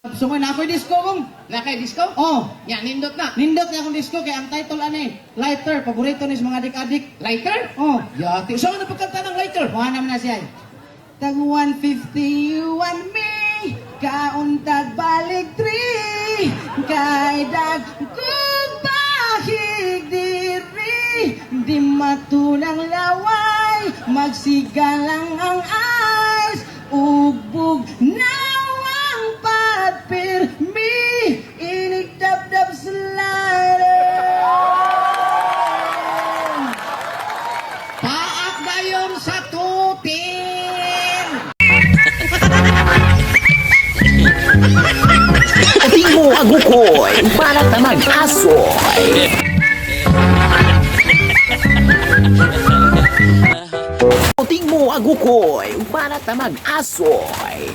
So na ako'y disco kong. Nakay disco? Oh, Yan, nindot na. nindot niya akong disco kaya ang title ani, Lighter, paborito ni sa mga adik-adik. Lighter? Oh, Yati. Saan na pagkanta ng lighter? kuha naman na siya. Tag 150 you and me, kauntag balik 3, kay dag kung bahig diri, di matunang laway, magsigalang ang eyes, ugbog nawang patpirmi, inigdabdab slider. Paak dayon sa tutin! Uting mo agukoy para tamag asoy. Uting mo agukoy para tamag asoy.